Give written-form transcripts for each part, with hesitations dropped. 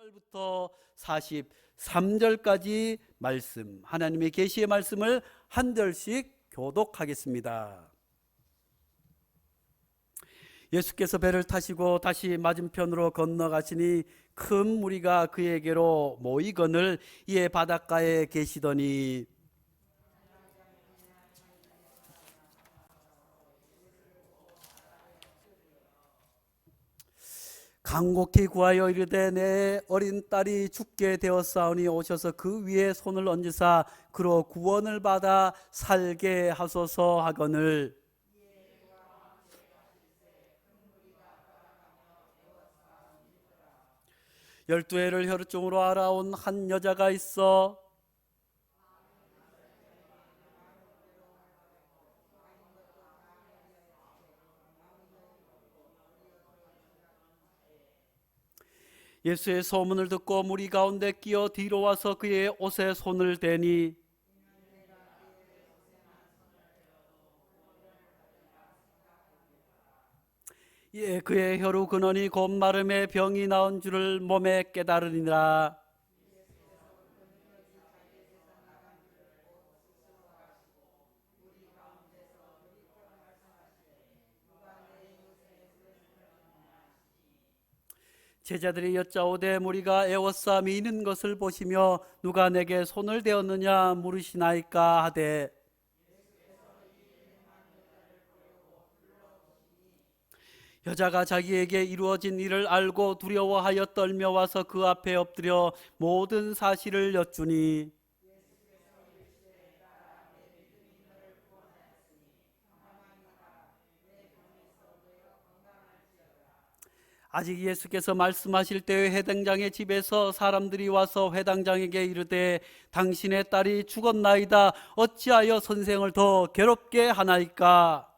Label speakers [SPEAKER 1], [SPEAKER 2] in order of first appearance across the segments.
[SPEAKER 1] 43절부터 43절까지 말씀, 하나님의 계시의 말씀을 한 절씩 교독하겠습니다. 예수께서 배를 타시고 다시 맞은편으로 건너가시니 큰 무리가 그에게로 모이거늘 이에 바닷가에 계시더니 간곡히 구하여 이르되 내 어린 딸이 죽게 되었사오니 오셔서 그 위에 손을 얹으사 그로 구원을 받아 살게 하소서 하거늘 열두 해를 혈루증으로 알아온 한 여자가 있어 예수의 소문을 듣고 무리 가운데 끼어 뒤로 와서 그의 옷에 손을 대니 예, 그의 혈루 근원이 곧 마름에 병이 나온 줄을 몸에 깨달으니라. 제자들이 여짜오되 무리가 애워싸 미는 것을 보시며 누가 내게 손을 대었느냐 물으시나이까 하되 여자가 자기에게 이루어진 일을 알고 두려워하여 떨며 와서 그 앞에 엎드려 모든 사실을 여쭈니 아직 예수께서 말씀하실 때의 회당장의 집에서 사람들이 와서 회당장에게 이르되 당신의 딸이 죽었나이다 어찌하여 선생을 더 괴롭게 하나이까.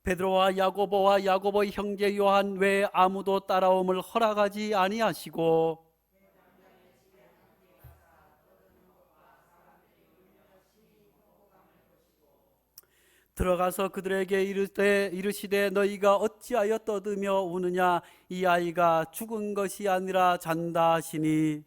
[SPEAKER 1] 베드로와 야고보와 야고보의 형제 요한 외에 아무도 따라옴을 허락하지 아니하시고 들어가서 그들에게 이르시되 너희가 어찌하여 떠들며 우느냐 이 아이가 죽은 것이 아니라 잔다 하시니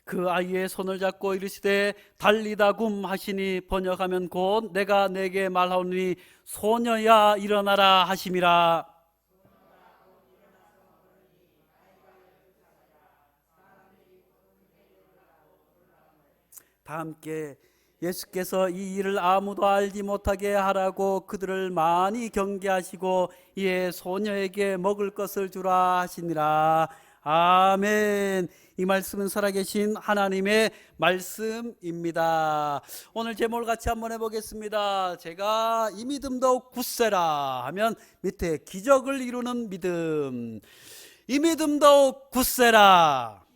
[SPEAKER 1] 그 아이의 손을 잡고 이르시되 달리다 굼 하시니 번역하면 곧 내가 내게 말하오니 소녀야 일어나라 하심이라. 다 함께 예수께서 이 일을 아무도 알지 못하게 하라고 그들을 많이 경계하시고 이에 소녀에게 먹을 것을 주라 하시니라. 아멘. 이 말씀은 살아계신 하나님의 말씀입니다. 오늘 제목을 같이 한번 해보겠습니다. 제가 이 믿음 더욱 굳세라 하면 밑에 기적을 이루는 믿음, 이 믿음 더욱 굳세라.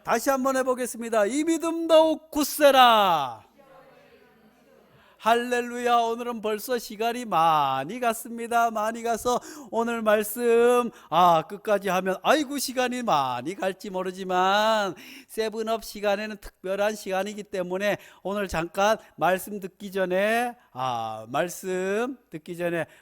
[SPEAKER 1] 다시 한번 해보겠습니다. 이 믿음 더욱 굳세라. 할렐루야. 오늘은 벌써 시간이 많이 갔습니다. 많이 가서 오늘 말씀 끝까지 하면 아이고 시간이 많이 갈지 모르지만 세븐업 시간에는 특별한 시간이기 때문에 오늘 잠깐 말씀 듣기 전에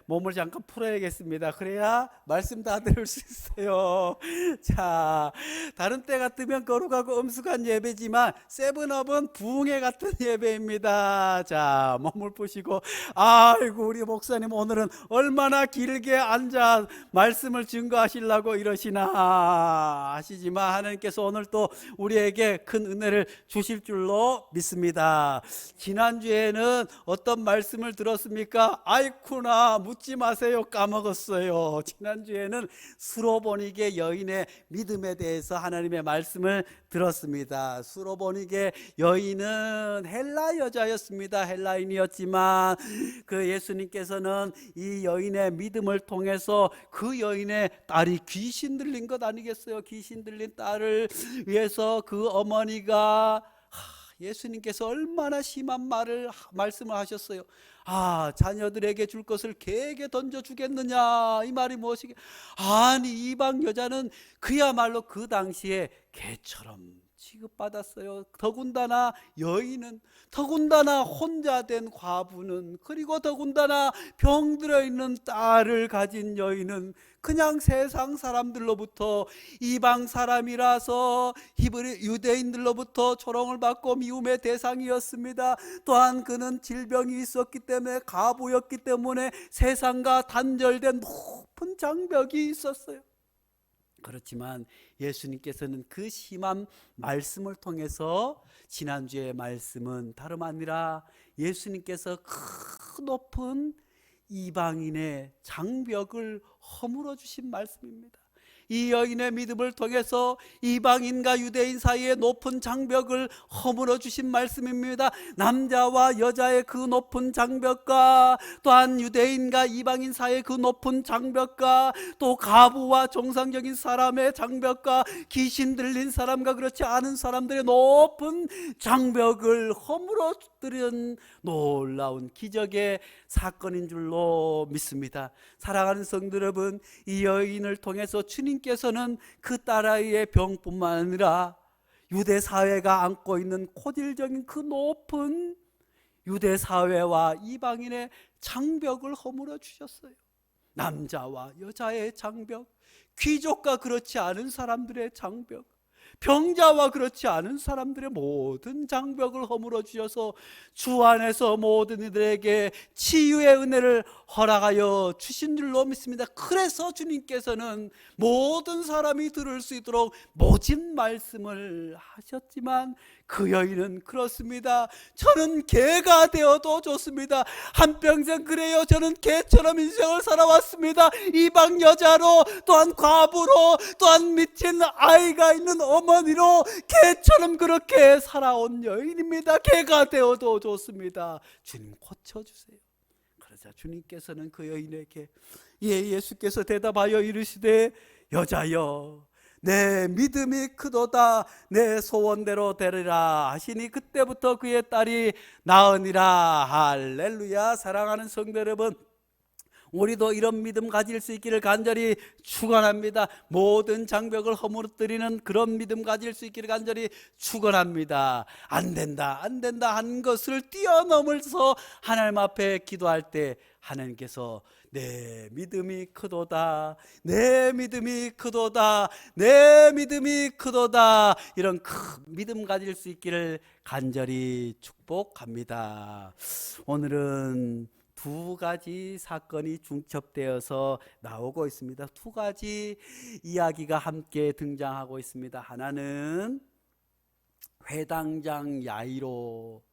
[SPEAKER 1] 몸을 잠깐 풀어야겠습니다. 그래야 말씀 다 들을 수 있어요. 자, 다른 때 같으면 거룩하고 엄숙한 예배지만 세븐업은 부흥회 같은 예배입니다. 자, 몸을 푸시고 아이고 우리 목사님 오늘은 얼마나 길게 앉아 말씀을 증거하시려고 이러시나 하시지만 하나님께서 오늘 또 우리에게 큰 은혜를 주실 줄로 믿습니다. 지난주에는 어떤 말씀을 들었습니까? 아이쿠나 묻지 마세요. 까먹었어요. 지난주에는 수로보니게 여인의 믿음에 대해서 하나님의 말씀을 들었습니다. 수로보니게 여인은 헬라 여자였습니다. 헬라인이었지만 그 예수님께서는 이 여인의 믿음을 통해서 그 여인의 딸이 귀신 들린 것 아니겠어요? 귀신 들린 딸을 위해서 그 어머니가 예수님께서 얼마나 심한 말씀을 하셨어요. 자녀들에게 줄 것을 개에게 던져주겠느냐, 이 말이 무엇이게? 아니, 이방 여자는 그야말로 그 당시에 개처럼 취급받았어요. 더군다나 여인은, 더군다나 혼자 된 과부는, 그리고 더군다나 병들어 있는 딸을 가진 여인은 그냥 세상 사람들로부터, 이방 사람이라서 히브리 유대인들로부터 조롱을 받고 미움의 대상이었습니다. 또한 그는 질병이 있었기 때문에, 과부였기 때문에 세상과 단절된 높은 장벽이 있었어요. 그렇지만 예수님께서는 그 심한 말씀을 통해서, 지난주의 말씀은 다름 아니라 예수님께서 그 높은 이방인의 장벽을 허물어 주신 말씀입니다. 이 여인의 믿음을 통해서 이방인과 유대인 사이의 높은 장벽을 허물어 주신 말씀입니다. 남자와 여자의 그 높은 장벽과, 또한 유대인과 이방인 사이의 그 높은 장벽과, 또 가부와 정상적인 사람의 장벽과, 귀신 들린 사람과 그렇지 않은 사람들의 높은 장벽을 허물어 드린 놀라운 기적의 사건인 줄로 믿습니다. 사랑하는 성도 여러분, 이 여인을 통해서 주님께서는 그 딸아이의 병뿐만 아니라 유대 사회가 안고 있는 고질적인 그 높은 유대 사회와 이방인의 장벽을 허물어 주셨어요. 남자와 여자의 장벽, 귀족과 그렇지 않은 사람들의 장벽, 병자와 그렇지 않은 사람들의 모든 장벽을 허물어 주셔서 주 안에서 모든 이들에게 치유의 은혜를 허락하여 주신 줄로 믿습니다. 그래서 주님께서는 모든 사람이 들을 수 있도록 모진 말씀을 하셨지만, 그 여인은 그렇습니다. 저는 개가 되어도 좋습니다. 한평생 그래요. 저는 개처럼 인생을 살아왔습니다. 이방 여자로, 또한 과부로, 또한 미친 아이가 있는 어머니로 개처럼 그렇게 살아온 여인입니다. 개가 되어도 좋습니다. 주님 고쳐주세요. 그러자 주님께서는 그 여인에게, 예수께서 대답하여 이르시되, 여자여, 내 믿음이 크도다, 내 소원대로 되리라 하시니 그때부터 그의 딸이 나으니라. 할렐루야. 사랑하는 성도 여러분, 우리도 이런 믿음 가질 수 있기를 간절히 축원합니다. 모든 장벽을 허물어뜨리는 그런 믿음 가질 수 있기를 간절히 축원합니다. 안 된다 한 것을 뛰어넘어서 하나님 앞에 기도할 때 하나님께서 내 믿음이 크도다, 내 믿음이 크도다, 내 믿음이 크도다, 이런 큰 믿음 가질 수 있기를 간절히 축복합니다. 오늘은 두 가지 사건이 중첩되어서 나오고 있습니다. 두 가지 이야기가 함께 등장하고 있습니다. 하나는 회당장 야이로,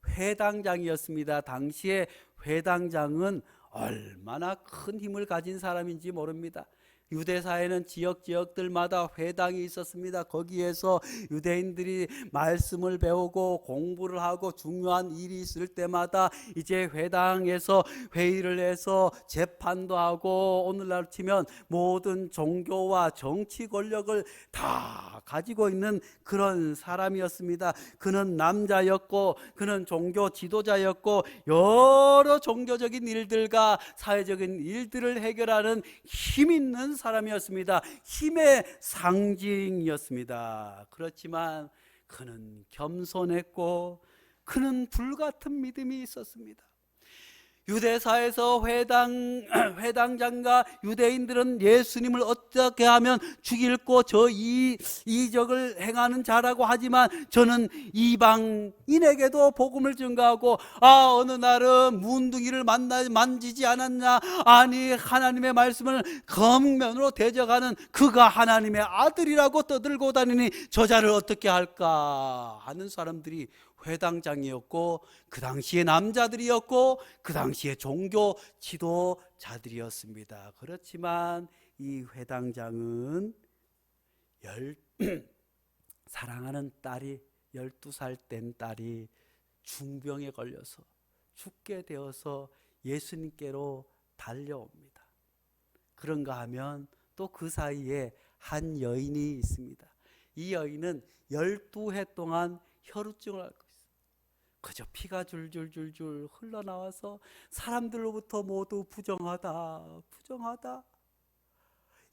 [SPEAKER 1] 회당장이었습니다. 당시에 회당장은 얼마나 큰 힘을 가진 사람인지 모릅니다. 유대사회는 지역들마다 회당이 있었습니다. 거기에서 유대인들이 말씀을 배우고 공부를 하고 중요한 일이 있을 때마다 이제 회당에서 회의를 해서 재판도 하고, 오늘날 치면 모든 종교와 정치 권력을 다 가지고 있는 그런 사람이었습니다. 그는 남자였고, 그는 종교 지도자였고, 여러 종교적인 일들과 사회적인 일들을 해결하는 힘 있는 사람이었습니다. 힘의 상징이었습니다. 그렇지만 그는 겸손했고, 그는 불같은 믿음이 있었습니다. 유대사에서 회당장과 유대인들은 예수님을 어떻게 하면 죽일고 저 이적을 행하는 자라고 하지만, 저는 이방인에게도 복음을 증거하고, 어느 날은 문둥이를 만지지 않았냐, 아니 하나님의 말씀을 검면으로 대적하는 그가 하나님의 아들이라고 떠들고 다니니 저 자를 어떻게 할까 하는 사람들이 회당장이었고, 그 당시에 남자들이었고, 그 당시에 종교 지도자들이었습니다. 그렇지만 이 회당장은 사랑하는 딸이, 12살 된 딸이 중병에 걸려서 죽게 되어서 예수님께로 달려옵니다. 그런가 하면 또 그 사이에 한 여인이 있습니다. 이 여인은 12해 동안 혈우증을 앓고 있습니다. 그저 피가 줄줄줄줄 흘러나와서 사람들로부터 모두 부정하다, 부정하다.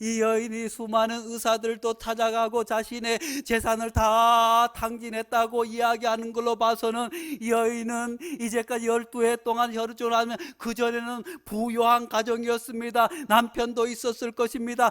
[SPEAKER 1] 이 여인이 수많은 의사들도 찾아가고 자신의 재산을 다 탕진했다고 이야기하는 걸로 봐서는 이 여인은 이제까지 12해 동안 혈루증을 하면 그전에는 부유한 가정이었습니다. 남편도 있었을 것입니다.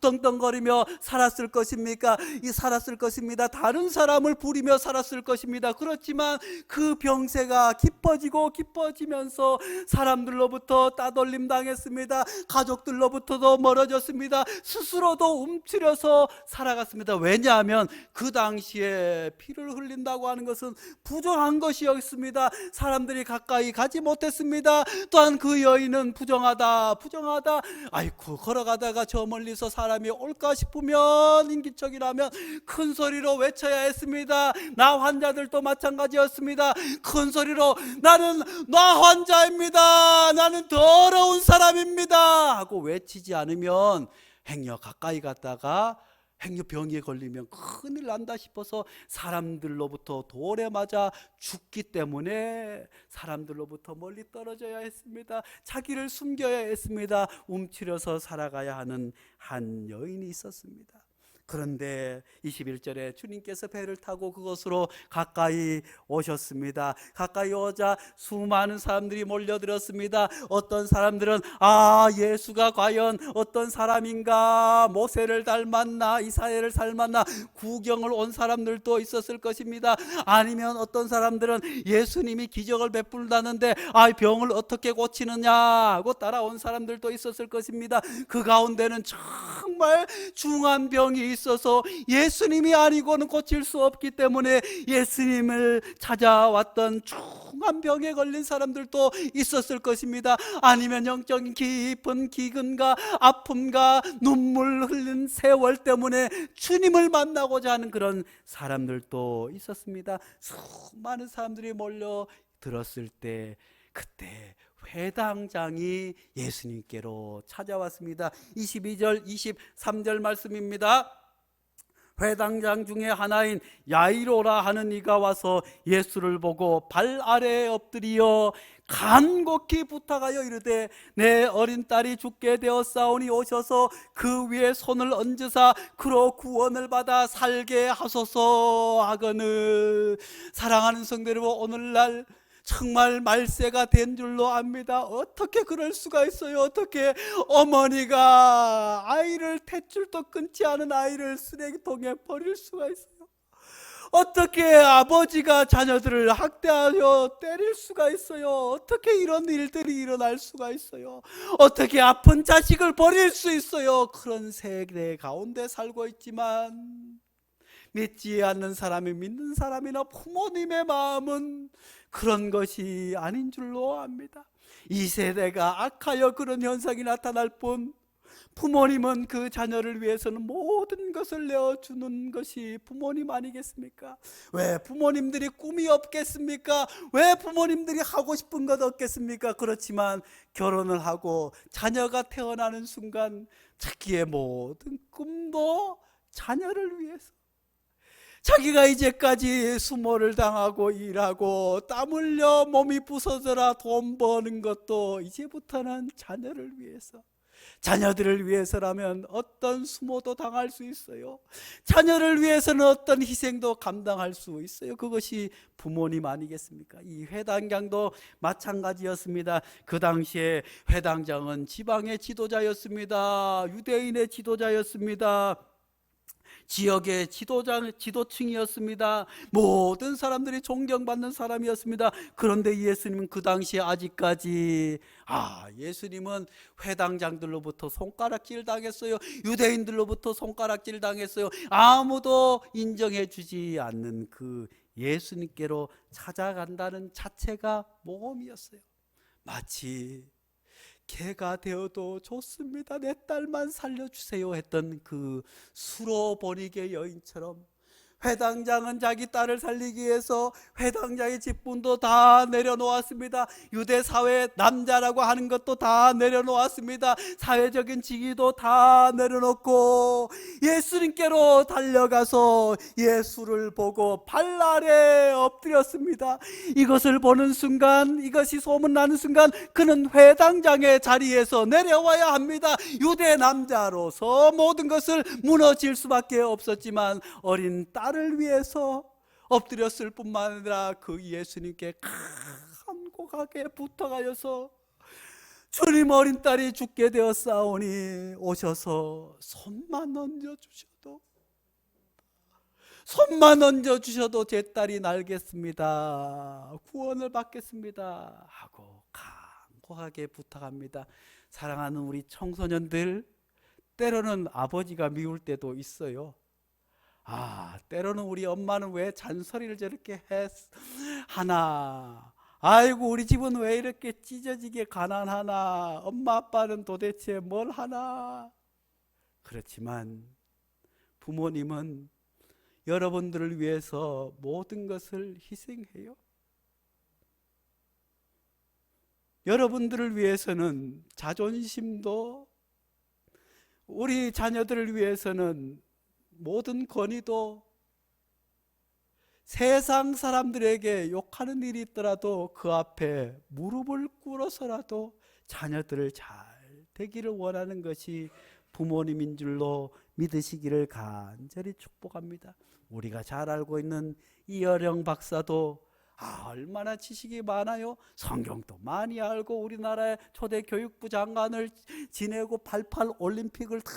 [SPEAKER 1] 떵떵거리며 살았을 것입니까? 살았을 것입니다. 다른 사람을 부리며 살았을 것입니다. 그렇지만 그 병세가 깊어지고 깊어지면서 사람들로부터 따돌림 당했습니다. 가족들로부터도 멀어졌습니다. 스스로도 움츠려서 살아갔습니다. 왜냐하면 그 당시에 피를 흘린다고 하는 것은 부정한 것이었습니다. 사람들이 가까이 가지 못했습니다. 또한 그 여인은 부정하다, 부정하다. 아이고, 걸어가다가 저 멀리서 사람이 올까 싶으면, 인기척이라면 큰 소리로 외쳐야 했습니다. 나 환자들도 마찬가지였습니다. 큰 소리로 나는 나 환자입니다, 나는 더러운 사람입니다 하고 외치지 않으면 행여 가까이 갔다가 행여 병에 걸리면 큰일 난다 싶어서 사람들로부터 돌에 맞아 죽기 때문에 사람들로부터 멀리 떨어져야 했습니다. 자기를 숨겨야 했습니다. 움츠려서 살아가야 하는 한 여인이 있었습니다. 그런데 21절에 주님께서 배를 타고 그곳으로 가까이 오셨습니다. 가까이 오자 수많은 사람들이 몰려들었습니다. 어떤 사람들은 예수가 과연 어떤 사람인가, 모세를 닮았나, 이사야를 닮았나 구경을 온 사람들도 있었을 것입니다. 아니면 어떤 사람들은 예수님이 기적을 베풀다는데 병을 어떻게 고치느냐 하고 따라온 사람들도 있었을 것입니다. 그 가운데는 정말 중한 병이 있어서 예수님이 아니고는 고칠 수 없기 때문에 예수님을 찾아왔던 중한 병에 걸린 사람들도 있었을 것입니다. 아니면 영적인 깊은 기근과 아픔과 눈물 흘린 세월 때문에 주님을 만나고자 하는 그런 사람들도 있었습니다. 수많은 사람들이 몰려 들었을 때 그때 회당장이 예수님께로 찾아왔습니다. 22절 23절 말씀입니다. 회당장 중에 하나인 야이로라 하는 이가 와서 예수를 보고 발 아래에 엎드리어 간곡히 부탁하여 이르되 내 어린 딸이 죽게 되었사오니 오셔서 그 위에 손을 얹으사 그로 구원을 받아 살게 하소서 하거늘. 사랑하는 성도 여러분, 오늘날 정말 말세가 된 줄로 압니다. 어떻게 그럴 수가 있어요? 어떻게 어머니가 아이를 탯줄도 끊지 않은 아이를 쓰레기통에 버릴 수가 있어요? 어떻게 아버지가 자녀들을 학대하여 때릴 수가 있어요? 어떻게 이런 일들이 일어날 수가 있어요? 어떻게 아픈 자식을 버릴 수 있어요? 그런 세대 가운데 살고 있지만 믿지 않는 사람이 믿는 사람이나 부모님의 마음은 그런 것이 아닌 줄로 압니다. 이 세대가 악하여 그런 현상이 나타날 뿐 부모님은 그 자녀를 위해서는 모든 것을 내어주는 것이 부모님 아니겠습니까? 왜 부모님들이 꿈이 없겠습니까? 왜 부모님들이 하고 싶은 것 없겠습니까? 그렇지만 결혼을 하고 자녀가 태어나는 순간 자기의 모든 꿈도 자녀를 위해서, 자기가 이제까지 수모를 당하고 일하고 땀 흘려 몸이 부서져라 돈 버는 것도 이제부터는 자녀를 위해서, 자녀들을 위해서라면 어떤 수모도 당할 수 있어요. 자녀를 위해서는 어떤 희생도 감당할 수 있어요. 그것이 부모님 아니겠습니까? 이 회당장도 마찬가지였습니다. 그 당시에 회당장은 지방의 지도자였습니다. 유대인의 지도자였습니다. 지역의 지도층이었습니다. 모든 사람들이 존경받는 사람이었습니다. 그런데 예수님은 그 당시에 아직까지 예수님은 회당장들로부터 손가락질 당했어요. 유대인들로부터 손가락질 당했어요. 아무도 인정해 주지 않는 그 예수님께로 찾아간다는 자체가 모험이었어요. 마치 개가 되어도 좋습니다, 내 딸만 살려주세요 했던 그 수로보니게 여인처럼 회당장은 자기 딸을 살리기 위해서 회당장의 직분도 다 내려놓았습니다. 유대 사회 남자라고 하는 것도 다 내려놓았습니다. 사회적인 직위도 다 내려놓고 예수님께로 달려가서 예수를 보고 발 아래 엎드렸습니다. 이것을 보는 순간, 이것이 소문나는 순간 그는 회당장의 자리에서 내려와야 합니다. 유대 남자로서 모든 것을 무너질 수밖에 없었지만 어린 딸을 위해서 엎드렸을 뿐만 아니라 그 예수님께 간곡하게 부탁하여서 주님, 어린 딸이 죽게 되었사오니 오셔서 손만 얹어주셔도 제 딸이 날겠습니다, 구원을 받겠습니다 하고 간곡하게 부탁합니다. 사랑하는 우리 청소년들, 때로는 아버지가 미울 때도 있어요. 때로는 우리 엄마는 왜 잔소리를 저렇게 하나, 아이고 우리 집은 왜 이렇게 찢어지게 가난하나, 엄마 아빠는 도대체 뭘 하나. 그렇지만 부모님은 여러분들을 위해서 모든 것을 희생해요. 여러분들을 위해서는 자존심도, 우리 자녀들을 위해서는 모든 권위도, 세상 사람들에게 욕하는 일이 있더라도 그 앞에 무릎을 꿇어서라도 자녀들을 잘 되기를 원하는 것이 부모님인 줄로 믿으시기를 간절히 축복합니다. 우리가 잘 알고 있는 이어령 박사도 얼마나 지식이 많아요. 성경도 많이 알고 우리나라의 초대 교육부 장관을 지내고 88 올림픽을 다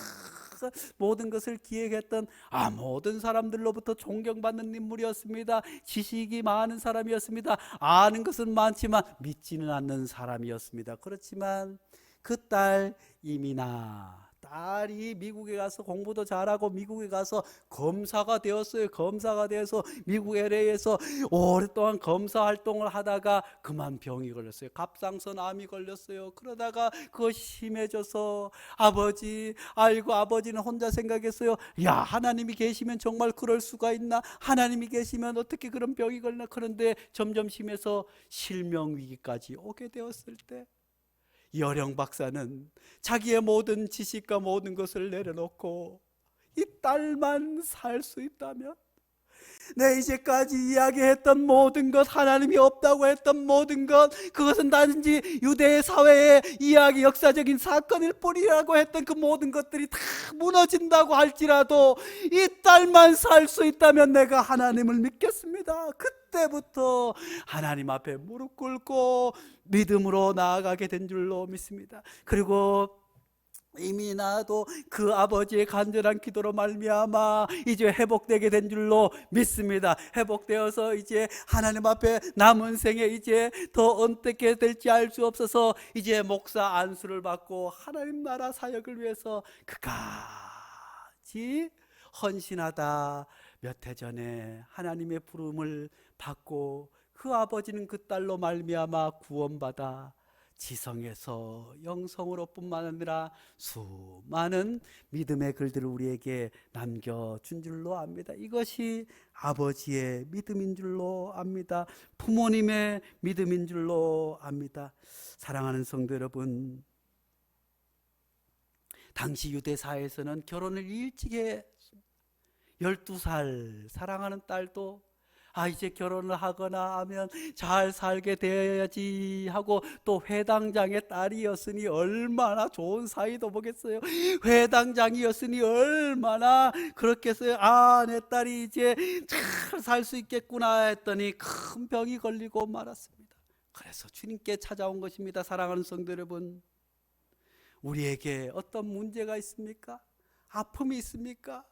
[SPEAKER 1] 모든 것을 기획했던 모든 사람들로부터 존경받는 인물이었습니다. 지식이 많은 사람이었습니다. 아는 것은 많지만 믿지는 않는 사람이었습니다. 그렇지만 그 딸 이민아, 딸이 미국에 가서 공부도 잘하고 미국에 가서 검사가 되었어요. 검사가 되어서 미국 LA에서 오랫동안 검사 활동을 하다가 그만 병이 걸렸어요. 갑상선 암이 걸렸어요. 그러다가 그것이 심해져서 아버지는 혼자 생각했어요. 하나님이 계시면 정말 그럴 수가 있나? 하나님이 계시면 어떻게 그런 병이 걸리나? 그런데 점점 심해서 실명위기까지 오게 되었을 때 이어령 박사는 자기의 모든 지식과 모든 것을 내려놓고 이 딸만 살 수 있다면, 내 이제까지 이야기했던 모든 것, 하나님이 없다고 했던 모든 것, 그것은 단지 유대 사회의 이야기, 역사적인 사건일 뿐이라고 했던 그 모든 것들이 다 무너진다고 할지라도 이 딸만 살 수 있다면 내가 하나님을 믿겠습니다. 그때부터 하나님 앞에 무릎 꿇고 믿음으로 나아가게 된 줄로 믿습니다. 그리고 이민아도 그 아버지의 간절한 기도로 말미암아 이제 회복되게 된 줄로 믿습니다. 회복되어서 이제 하나님 앞에 남은 생에 이제 더 어떻게 될지 알 수 없어서 이제 목사 안수를 받고 하나님 나라 사역을 위해서 그까지 헌신하다 몇 해 전에 하나님의 부름을 받고 그 아버지는 그 딸로 말미암아 구원받아 지성에서 영성으로 뿐만 아니라 수많은 믿음의 글들을 우리에게 남겨준 줄로 압니다. 이것이 아버지의 믿음인 줄로 압니다. 부모님의 믿음인 줄로 압니다. 사랑하는 성도 여러분, 당시 유대 사회에서는 결혼을 일찍 해 12살 사랑하는 딸도 이제 결혼을 하거나 하면 잘 살게 되어야지 하고, 또 회당장의 딸이었으니 얼마나 좋은 사이도 보겠어요. 회당장이었으니 얼마나 그렇겠어요. 내 딸이 이제 잘 살 수 있겠구나 했더니 큰 병이 걸리고 말았습니다. 그래서 주님께 찾아온 것입니다. 사랑하는 성도 여러분, 우리에게 어떤 문제가 있습니까? 아픔이 있습니까?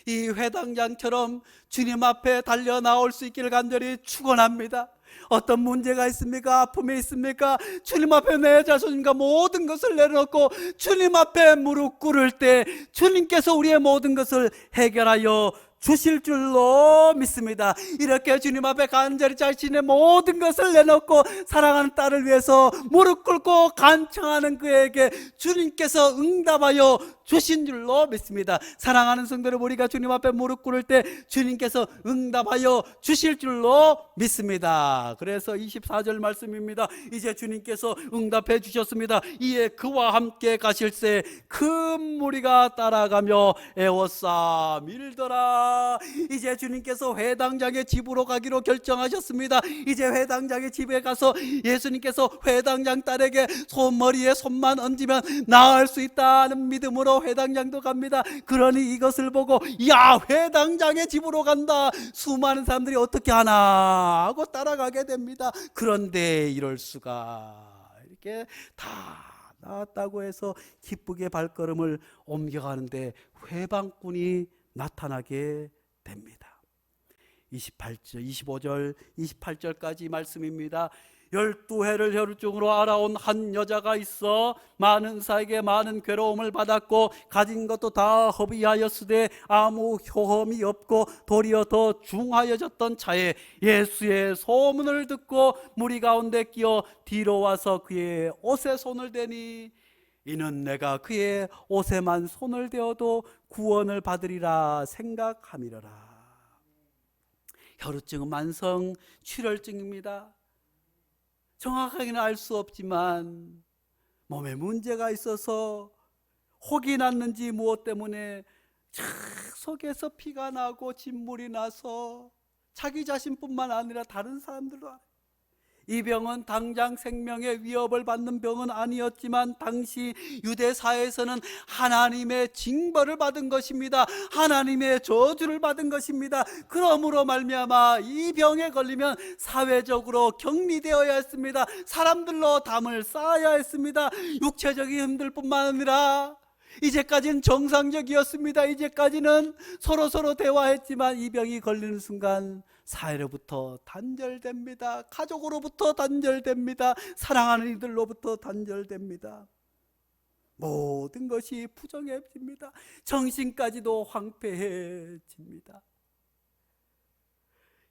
[SPEAKER 1] 이 회당장처럼 주님 앞에 달려 나올 수 있기를 간절히 축원합니다. 어떤 문제가 있습니까? 아픔이 있습니까? 주님 앞에 내 자신과 모든 것을 내려놓고 주님 앞에 무릎 꿇을 때 주님께서 우리의 모든 것을 해결하여 주실 줄로 믿습니다. 이렇게 주님 앞에 간절히 자신의 모든 것을 내놓고 사랑하는 딸을 위해서 무릎 꿇고 간청하는 그에게 주님께서 응답하여 주신 줄로 믿습니다. 사랑하는 성도들, 우리가 주님 앞에 무릎 꿇을 때 주님께서 응답하여 주실 줄로 믿습니다. 그래서 24절 말씀입니다. 이제 주님께서 응답해 주셨습니다. 이에 그와 함께 가실새 큰 무리가 따라가며 에워싸 밀더라. 이제 주님께서 회당장의 집으로 가기로 결정하셨습니다. 이제 회당장의 집에 가서 예수님께서 회당장 딸에게 손머리에 손만 얹으면 나을 수 있다는 믿음으로 회당장도 갑니다. 그러니 이것을 보고 야, 회당장의 집으로 간다, 수많은 사람들이 어떻게 하나 하고 따라가게 됩니다. 그런데 이럴 수가, 이렇게 다 나왔다고 해서 기쁘게 발걸음을 옮겨가는데 회방꾼이 나타나게 됩니다. 28절, 25절, 28절까지 말씀입니다. 12해를 혈루증으로 알아온 한 여자가 있어 많은 의사에게 많은 괴로움을 받았고 가진 것도 다 허비하였으되 아무 효험이 없고 도리어 더 중하여졌던 차에 예수의 소문을 듣고 무리 가운데 끼어 뒤로 와서 그의 옷에 손을 대니 이는 내가 그의 옷에만 손을 대어도 구원을 받으리라 생각함이로라. 혈루증은 만성 출혈증입니다. 정확하게는 알 수 없지만 몸에 문제가 있어서 혹이 났는지 무엇 때문에 속에서 피가 나고 진물이 나서 자기 자신뿐만 아니라 다른 사람들도 알아요. 이 병은 당장 생명의 위협을 받는 병은 아니었지만 당시 유대 사회에서는 하나님의 징벌을 받은 것입니다. 하나님의 저주를 받은 것입니다. 그러므로 말미암아 이 병에 걸리면 사회적으로 격리되어야 했습니다. 사람들로 담을 쌓아야 했습니다. 육체적인 힘들 뿐만 아니라 이제까지는 정상적이었습니다. 이제까지는 서로 대화했지만 이 병이 걸리는 순간 사회로부터 단절됩니다. 가족으로부터 단절됩니다. 사랑하는 이들로부터 단절됩니다. 모든 것이 부정해집니다. 정신까지도 황폐해집니다.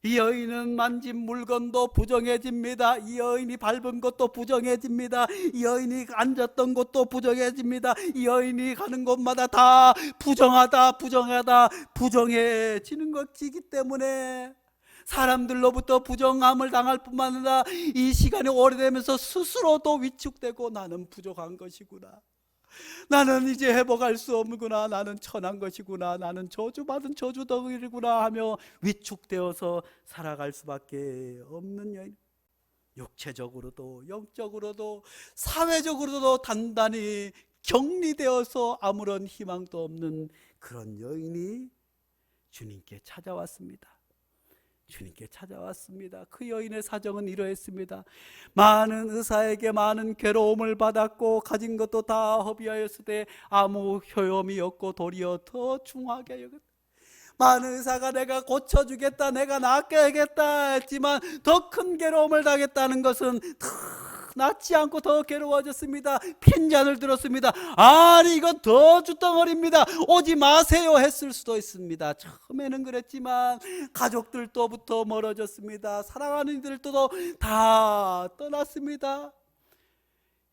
[SPEAKER 1] 이 여인은 만진 물건도 부정해집니다. 이 여인이 밟은 것도 부정해집니다. 이 여인이 앉았던 곳도 부정해집니다. 이 여인이 가는 곳마다 다 부정하다 부정해지는 것이기 때문에 사람들로부터 부정함을 당할 뿐만 아니라 이 시간이 오래되면서 스스로도 위축되고 나는 부족한 것이구나, 나는 이제 회복할 수 없구나, 나는 천한 것이구나, 나는 저주받은 저주덩이구나 하며 위축되어서 살아갈 수밖에 없는 여인. 육체적으로도 영적으로도 사회적으로도 단단히 격리되어서 아무런 희망도 없는 그런 여인이 주님께 찾아왔습니다. 주님께 찾아왔습니다. 그 여인의 사정은 이러했습니다. 많은 의사에게 많은 괴로움을 받았고 가진 것도 다 허비하였으되 아무 효험이 없고 도리어 더 중하게 여겼다. 많은 의사가 내가 고쳐주겠다, 내가 낫게 하겠다 했지만 더 큰 괴로움을 당했다는 것은 더 낫지 않고 더 괴로워졌습니다. 핀잔을 들었습니다. 아니 이건 더 주덩어리입니다, 오지 마세요 했을 수도 있습니다. 처음에는 그랬지만 가족들로부터 멀어졌습니다. 사랑하는 이들도 다 떠났습니다.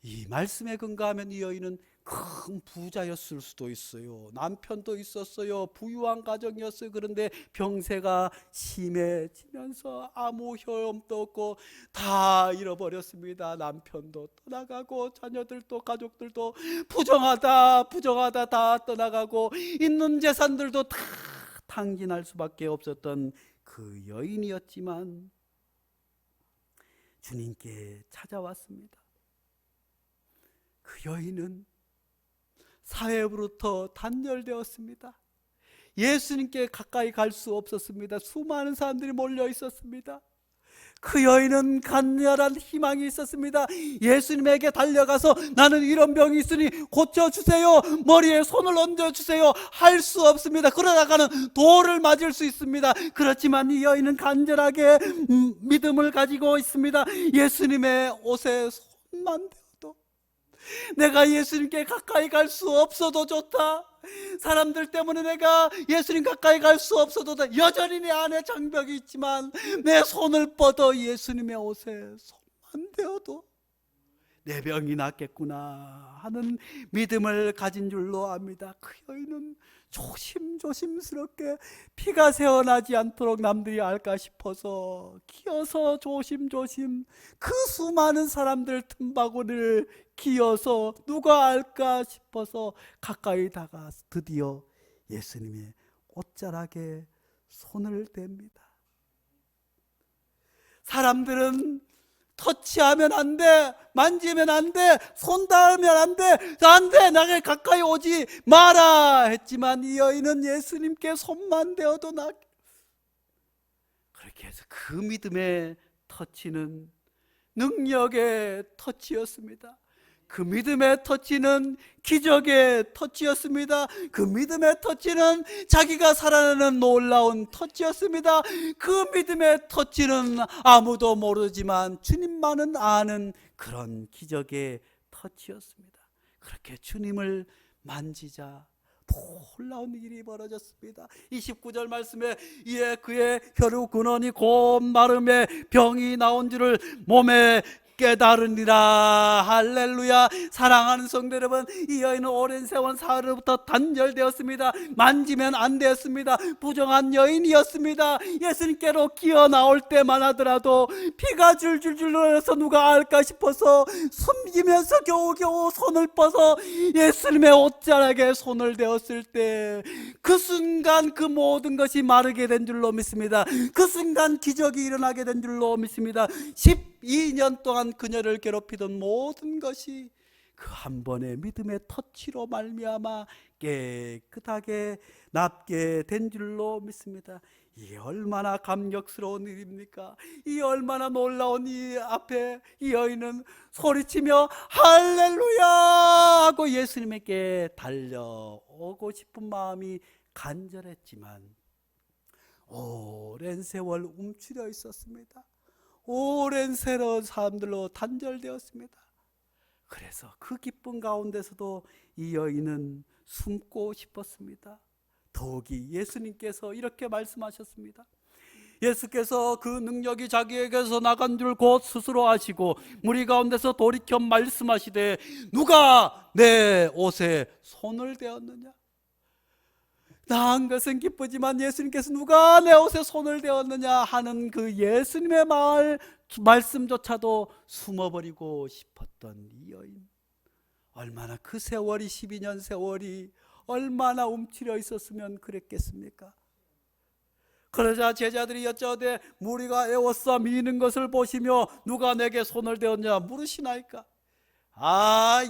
[SPEAKER 1] 이 말씀에 근거하면 이 여인은 큰 부자였을 수도 있어요. 남편도 있었어요. 부유한 가정이었어요. 그런데 병세가 심해지면서 아무 효험도 없고 다 잃어버렸습니다. 남편도 떠나가고 자녀들도 가족들도 부정하다 다 떠나가고 있는 재산들도 다 탕진할 수밖에 없었던 그 여인이었지만 주님께 찾아왔습니다. 그 여인은 사회로부터 단절되었습니다. 예수님께 가까이 갈 수 없었습니다. 수많은 사람들이 몰려 있었습니다. 그 여인은 간절한 희망이 있었습니다. 예수님에게 달려가서 나는 이런 병이 있으니 고쳐주세요, 머리에 손을 얹어주세요 할 수 없습니다. 그러다가는 돌을 맞을 수 있습니다. 그렇지만 이 여인은 간절하게 믿음을 가지고 있습니다. 예수님의 옷에 손만 대어도 내가 예수님께 가까이 갈 수 없어도 좋다, 사람들 때문에 내가 예수님 가까이 갈 수 없어도 돼, 여전히 내 안에 장벽이 있지만 내 손을 뻗어 예수님의 옷에 손만 대어도 내 병이 낫겠구나 하는 믿음을 가진 줄로 압니다. 그 여인은 조심스럽게 피가 새어나지 않도록 남들이 알까 싶어서 기어서 조심 그 수많은 사람들 틈바구니를 기어서 누가 알까 싶어서 가까이 다가서 드디어 예수님의 옷자락에 손을 댑니다. 사람들은 터치하면 안 돼, 만지면 안 돼, 손 닿으면 안 돼, 안 돼, 나게 가까이 오지 마라 했지만 이 여인은 예수님께 손만 대어도 그렇게 해서 그 믿음의 터치는 능력의 터치였습니다. 그 믿음의 터치는 기적의 터치였습니다. 그 믿음의 터치는 자기가 살아나는 놀라운 터치였습니다. 그 믿음의 터치는 아무도 모르지만 주님만은 아는 그런 기적의 터치였습니다. 그렇게 주님을 만지자 놀라운 일이 벌어졌습니다. 29절 말씀에 이에 그의 혈육 근원이 곧 마름에 병이 나온 줄을 몸에 깨달으니라. 할렐루야. 사랑하는 성도 여러분, 이 여인은 오랜 세월 사흘부터 단절되었습니다. 만지면 안 되었습니다. 부정한 여인이었습니다. 예수님께로 기어 나올 때만 하더라도 피가 줄줄 흘러서 누가 알까 싶어서 숨기면서 겨우겨우 손을 뻗어 예수님의 옷자락에 손을 대었을 때 그 순간 그 모든 것이 마르게 된 줄로 믿습니다. 그 순간 기적이 일어나게 된 줄로 믿습니다. 12년 동안 그녀를 괴롭히던 모든 것이 그 한 번의 믿음의 터치로 말미암아 깨끗하게 낫게 된 줄로 믿습니다. 이게 얼마나 감격스러운 일입니까? 이 얼마나 놀라운 이 앞에 이 여인은 소리치며 할렐루야 하고 예수님에게 달려오고 싶은 마음이 간절했지만 오랜 세월 움츠려 있었습니다. 오랜 세월 사람들로 단절되었습니다. 그래서 그 기쁨 가운데서도 이 여인은 숨고 싶었습니다. 더욱이 예수님께서 이렇게 말씀하셨습니다. 예수께서 그 능력이 자기에게서 나간 줄 곧 스스로 아시고 무리 가운데서 돌이켜 말씀하시되 누가 내 옷에 손을 대었느냐? 나은 것은 기쁘지만 예수님께서 누가 내 옷에 손을 대었느냐 하는 그 예수님의 말씀조차도 숨어버리고 싶었던 이 여인, 얼마나 그 세월이 12년 세월이 얼마나 움츠려 있었으면 그랬겠습니까? 그러자 제자들이 여짜오되 무리가 애워싸 미는 것을 보시며 누가 내게 손을 대었냐 물으시나이까?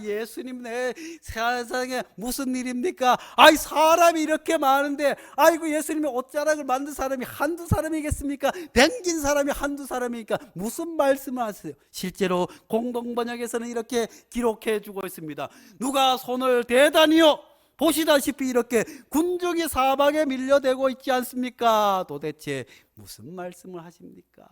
[SPEAKER 1] 예수님, 내 세상에 무슨 일입니까? 사람이 이렇게 많은데 아이고 예수님의 옷자락을 만든 사람이 한두 사람이겠습니까? 댕긴 사람이 한두 사람이니까 무슨 말씀을 하세요? 실제로 공동번역에서는 이렇게 기록해 주고 있습니다. 누가 손을 대다니요? 보시다시피 이렇게 군중이 사방에 밀려대고 있지 않습니까? 도대체 무슨 말씀을 하십니까?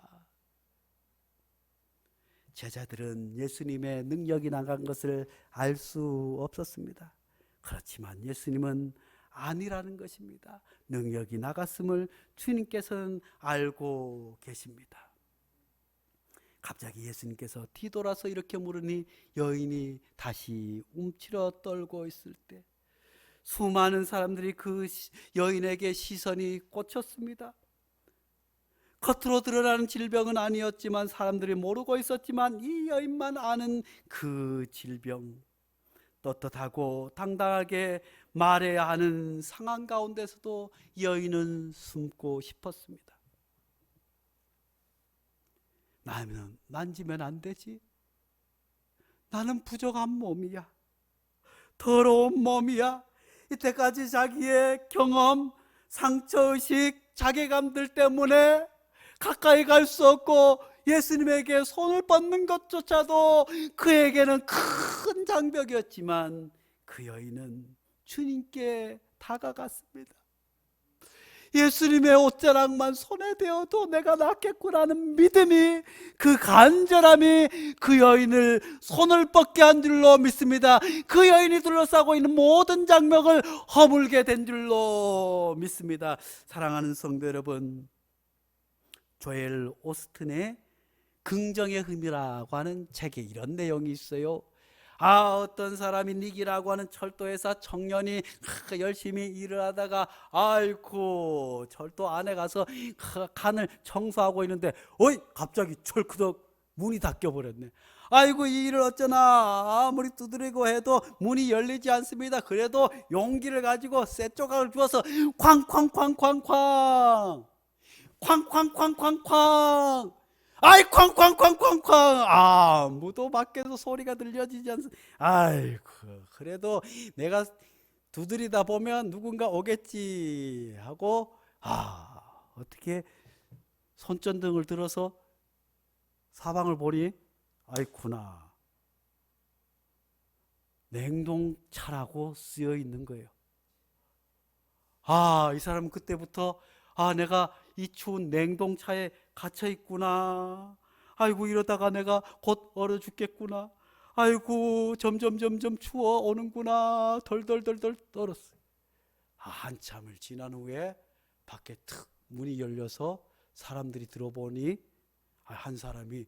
[SPEAKER 1] 제자들은 예수님의 능력이 나간 것을 알 수 없었습니다. 그렇지만 예수님은 아니라는 것입니다. 능력이 나갔음을 주님께서는 알고 계십니다. 갑자기 예수님께서 뒤돌아서 이렇게 물으니 여인이 다시 움츠러 떨고 있을 때 수많은 사람들이 그 여인에게 시선이 꽂혔습니다. 겉으로 드러나는 질병은 아니었지만 사람들이 모르고 있었지만 이 여인만 아는 그 질병, 떳떳하고 당당하게 말해야 하는 상황 가운데서도 여인은 숨고 싶었습니다. 나는 만지면 안 되지. 나는 부족한 몸이야. 더러운 몸이야. 이때까지 자기의 경험, 상처의식, 자괴감들 때문에 가까이 갈 수 없고 예수님에게 손을 뻗는 것조차도 그에게는 큰 장벽이었지만 그 여인은 주님께 다가갔습니다. 예수님의 옷자락만 손에 대어도 내가 낫겠구나는 믿음이, 그 간절함이 그 여인을 손을 뻗게 한 줄로 믿습니다. 그 여인이 둘러싸고 있는 모든 장벽을 허물게 된 줄로 믿습니다. 사랑하는 성도 여러분, 조엘 오스틴의 긍정의 흠이라고 하는 책에 이런 내용이 있어요. 어떤 사람이 닉이라고 하는 철도회사 청년이 열심히 일을 하다가 아이고 철도 안에 가서 칸을 청소하고 있는데 갑자기 철크덕 문이 닫혀버렸네. 아이고 이 일을 어쩌나, 아무리 두드리고 해도 문이 열리지 않습니다. 그래도 용기를 가지고 쇠 조각을 주어서 쾅쾅쾅쾅쾅 쾅쾅쾅쾅쾅 아이 쾅쾅쾅쾅쾅 아무도 밖에서 소리가 들려지지 않습니다. 아이고 그래도 내가 두드리다 보면 누군가 오겠지 하고 어떻게 손전등을 들어서 사방을 보니 아이구나, 냉동차라고 쓰여 있는 거예요. 이 사람은 그때부터 내가 이 추운 냉동차에 갇혀 있구나. 아이고 이러다가 내가 곧 얼어 죽겠구나. 아이고 점점 추워 오는구나. 덜덜덜덜 떨었어요. 한참을 지난 후에 밖에 탁 문이 열려서 사람들이 들어보니 한 사람이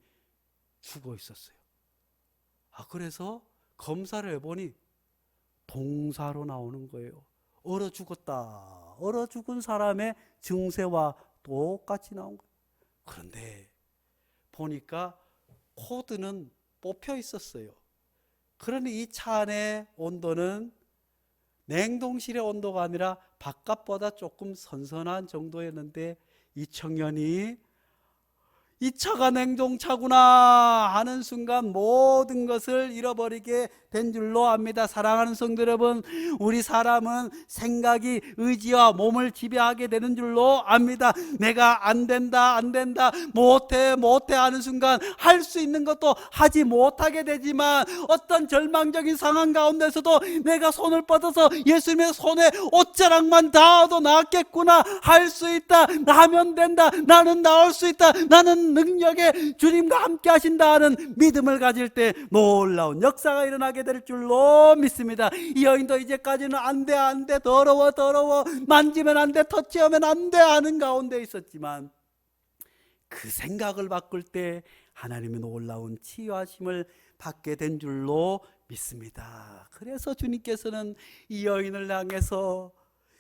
[SPEAKER 1] 죽어 있었어요. 그래서 검사를 해보니 동사로 나오는 거예요. 얼어 죽었다. 얼어 죽은 사람의 증세와 똑같이 나온 거예요. 그런데 보니까 코드는 뽑혀 있었어요. 그러니 이 차 안의 온도는 냉동실의 온도가 아니라 바깥보다 조금 선선한 정도였는데 이 청년이 이 차가 냉동차구나 하는 순간 모든 것을 잃어버리게 된 줄로 압니다. 사랑하는 성도 여러분, 우리 사람은 생각이 의지와 몸을 지배하게 되는 줄로 압니다. 내가 안 된다 못해 하는 순간 할 수 있는 것도 하지 못하게 되지만, 어떤 절망적인 상황 가운데서도 내가 손을 뻗어서 예수님의 손에 옷자락만 닿아도 낫겠구나, 할 수 있다, 하면 된다, 나는 나올 수 있다, 나는 능력에 주님과 함께 하신다 하는 믿음을 가질 때 놀라운 역사가 일어나게 될 줄로 믿습니다. 이 여인도 이제까지는 안 돼 더러워 만지면 안 돼, 터치하면 안 돼 하는 가운데 있었지만, 그 생각을 바꿀 때 하나님의 놀라운 치유하심을 받게 된 줄로 믿습니다. 그래서 주님께서는 이 여인을 향해서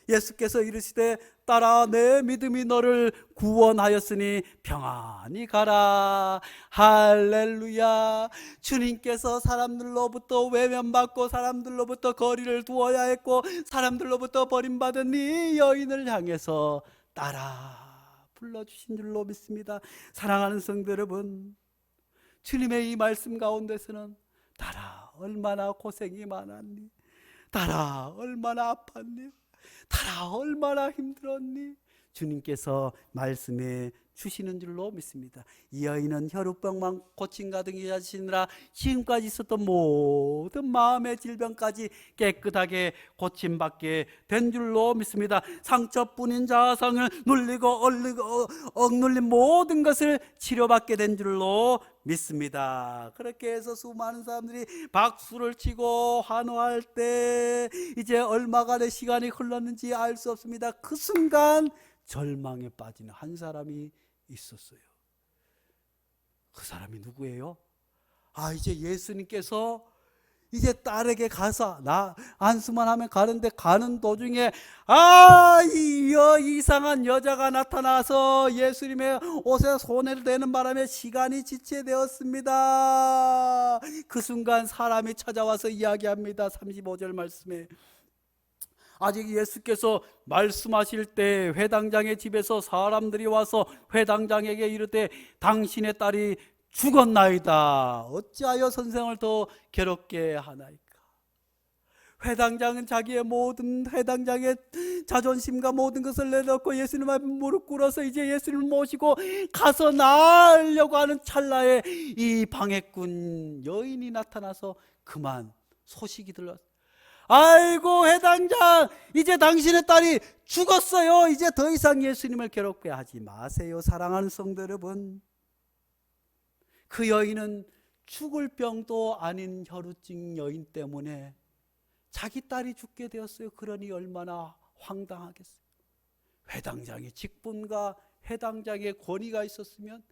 [SPEAKER 1] 예수께서 이르시되 딸아 내 믿음이 너를 구원하였으니 평안히 가라. 할렐루야. 주님께서 사람들로부터 외면받고 사람들로부터 거리를 두어야 했고 사람들로부터 버림받은 이 여인을 향해서 딸아 불러주신 줄로 믿습니다. 사랑하는 성도 여러분, 주님의 이 말씀 가운데서는 딸아 얼마나 고생이 많았니, 딸아 얼마나 아팠니, 딸아 얼마나 힘들었니, 주님께서 말씀해 주시는 줄로 믿습니다. 이 여인은 혈우병만 고침 가득히 하시느라 지금까지 있었던 모든 마음의 질병까지 깨끗하게 고침받게 된 줄로 믿습니다. 상처뿐인 자아상을 눌리고 억눌린 모든 것을 치료받게 된 줄로 믿습니다. 그렇게 해서 수많은 사람들이 박수를 치고 환호할 때 이제 얼마간의 시간이 흘렀는지 알 수 없습니다. 그 순간 절망에 빠지는 한 사람이 있었어요. 그 사람이 누구예요? 이제 예수님께서 이제 딸에게 가서 나 안수만 하면 가는데 가는 도중에 이상한 여자가 나타나서 예수님의 옷에 손을 대는 바람에 시간이 지체되었습니다. 그 순간 사람이 찾아와서 이야기합니다. 35절 말씀에 아직 예수께서 말씀하실 때 회당장의 집에서 사람들이 와서 회당장에게 이르되 당신의 딸이 죽었나이다. 어찌하여 선생을 더 괴롭게 하나이까. 회당장은 자기의 모든 회당장의 자존심과 모든 것을 내놓고 예수님 앞에 무릎 꿇어서 이제 예수님을 모시고 가서 나으려고 하는 찰나에 이 방해꾼 여인이 나타나서 그만 소식이 들렸어요. 아이고 회당장, 이제 당신의 딸이 죽었어요. 이제 더 이상 예수님을 괴롭게 하지 마세요. 사랑하는 성도 여러분, 그 여인은 죽을 병도 아닌 혈우증 여인 때문에 자기 딸이 죽게 되었어요. 그러니 얼마나 황당하겠어요. 회당장의 직분과 회당장의 권위가 있었으면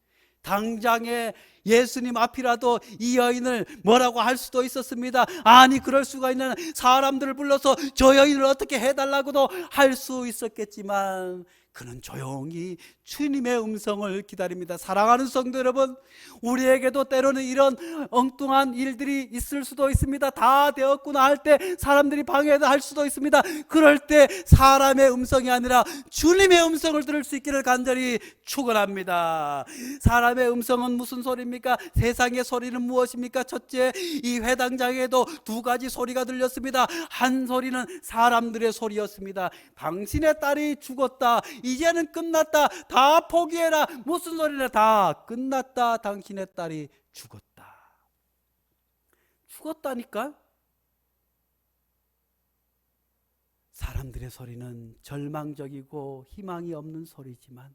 [SPEAKER 1] 당장에 예수님 앞이라도 이 여인을 뭐라고 할 수도 있었습니다. 아니 그럴 수가 있는, 사람들을 불러서 저 여인을 어떻게 해달라고도 할 수 있었겠지만 그는 조용히 주님의 음성을 기다립니다. 사랑하는 성도 여러분, 우리에게도 때로는 이런 엉뚱한 일들이 있을 수도 있습니다. 다 되었구나 할 때 사람들이 방해할 수도 있습니다. 그럴 때 사람의 음성이 아니라 주님의 음성을 들을 수 있기를 간절히 축원합니다. 사람의 음성은 무슨 소리입니까? 세상의 소리는 무엇입니까? 첫째, 이 회당장에도 두 가지 소리가 들렸습니다. 한 소리는 사람들의 소리였습니다. 당신의 딸이 죽었다, 이제는 끝났다, 다 포기해라, 무슨 소리냐, 다 끝났다, 당신의 딸이 죽었다. 죽었다니까? 사람들의 소리는 절망적이고 희망이 없는 소리지만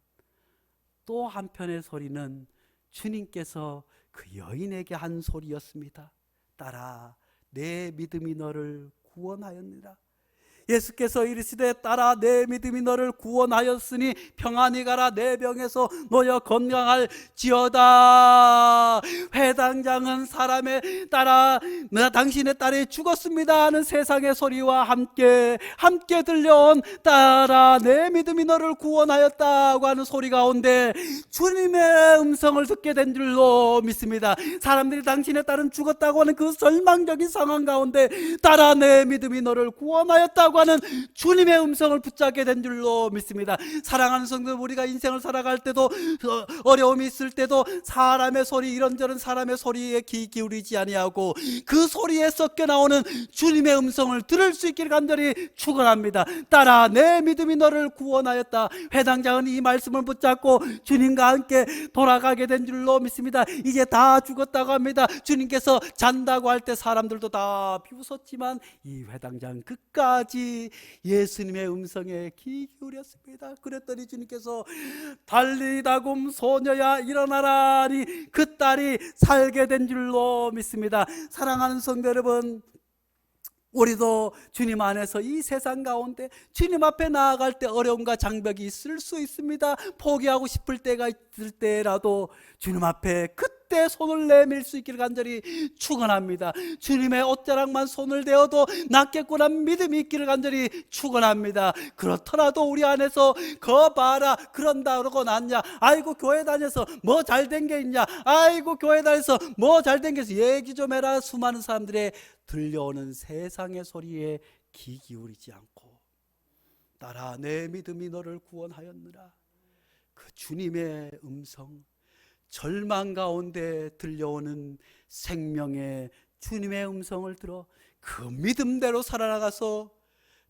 [SPEAKER 1] 또 한편의 소리는 주님께서 그 여인에게 한 소리였습니다. 딸아, 내 믿음이 너를 구원하였느라. 예수께서 이르시되 딸아, 내 믿음이 너를 구원하였으니 평안히 가라, 내 병에서 놓여 건강할지어다. 회당장은 사람의 딸아, 당신의 딸이 죽었습니다 하는 세상의 소리와 함께 들려온 딸아, 내 믿음이 너를 구원하였다고 하는 소리 가운데 주님의 음성을 듣게 된 줄로 믿습니다. 사람들이 당신의 딸은 죽었다고 하는 그 절망적인 상황 가운데 딸아, 내 믿음이 너를 구원하였다고 하는 주님의 음성을 붙잡게 된 줄로 믿습니다. 사랑하는 성도, 우리가 인생을 살아갈 때도 어려움이 있을 때도 사람의 소리, 이런저런 사람의 소리에 귀 기울이지 아니하고 그 소리에 섞여 나오는 주님의 음성을 들을 수 있기를 간절히 축원합니다. 딸아, 내 믿음이 너를 구원하였다. 회당장은 이 말씀을 붙잡고 주님과 함께 돌아가게 된 줄로 믿습니다. 이제 다 죽었다고 합니다. 주님께서 잔다고 할 때 사람들도 다 비웃었지만 이 회당장 끝까지 예수님의 음성에 귀 기울였습니다. 그랬더니 주님께서 달리다굼 소녀야 일어나라니 그 딸이 살게 된 줄로 믿습니다. 사랑하는 성도 여러분, 우리도 주님 안에서 이 세상 가운데 주님 앞에 나아갈 때 어려움과 장벽이 있을 수 있습니다. 포기하고 싶을 때가 있을 때라도 주님 앞에 그때 손을 내밀 수 있기를 간절히 축원합니다. 주님의 옷자락만 손을 대어도 낫겠구나 믿음이 있기를 간절히 축원합니다. 그렇더라도 우리 안에서 거 봐라, 그런다 그러고 낫냐, 아이고 교회 다녀서 뭐 잘된 게 있냐, 아이고 교회 다녀서 뭐 잘된 게 있어, 얘기 좀 해라, 수많은 사람들의 들려오는 세상의 소리에 귀 기울이지 않고 딸아, 내 믿음이 너를 구원하였느라. 그 주님의 음성, 절망 가운데 들려오는 생명의 주님의 음성을 들어 그 믿음대로 살아나가서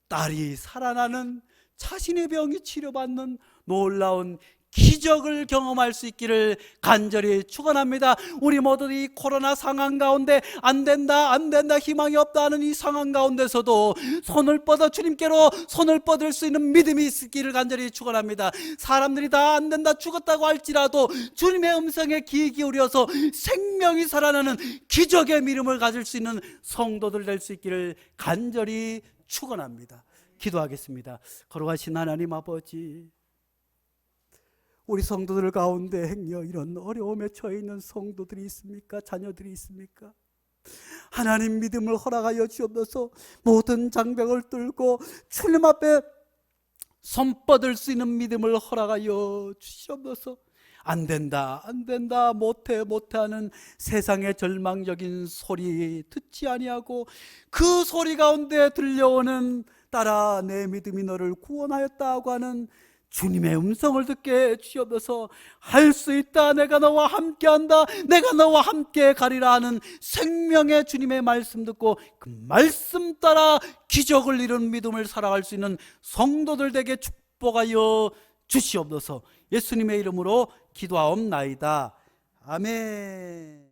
[SPEAKER 1] 딸이 살아나는, 자신의 병이 치료받는 놀라운 기적을 경험할 수 있기를 간절히 축원합니다. 우리 모두 이 코로나 상황 가운데 안 된다 희망이 없다 하는 이 상황 가운데서도 손을 뻗어 주님께로 손을 뻗을 수 있는 믿음이 있기를 간절히 축원합니다. 사람들이 다 안 된다, 죽었다고 할지라도 주님의 음성에 귀 기울여서 생명이 살아나는 기적의 믿음을 가질 수 있는 성도들 될 수 있기를 간절히 축원합니다. 기도하겠습니다. 거룩하신 하나님 아버지, 우리 성도들 가운데 행여 이런 어려움에 처해 있는 성도들이 있습니까? 자녀들이 있습니까? 하나님 믿음을 허락하여 주옵소서. 모든 장벽을 뚫고 주님 앞에 손 뻗을 수 있는 믿음을 허락하여 주시옵소서. 안 된다 못해 하는 세상의 절망적인 소리 듣지 아니하고 그 소리 가운데 들려오는 딸아, 내 믿음이 너를 구원하였다고 하는 주님의 음성을 듣게 주옵소서. 할 수 있다, 내가 너와 함께한다, 내가 너와 함께 가리라 하는 생명의 주님의 말씀 듣고 그 말씀 따라 기적을 이룬 믿음을 살아갈 수 있는 성도들 되게 축복하여 주시옵소서. 예수님의 이름으로 기도하옵나이다. 아멘.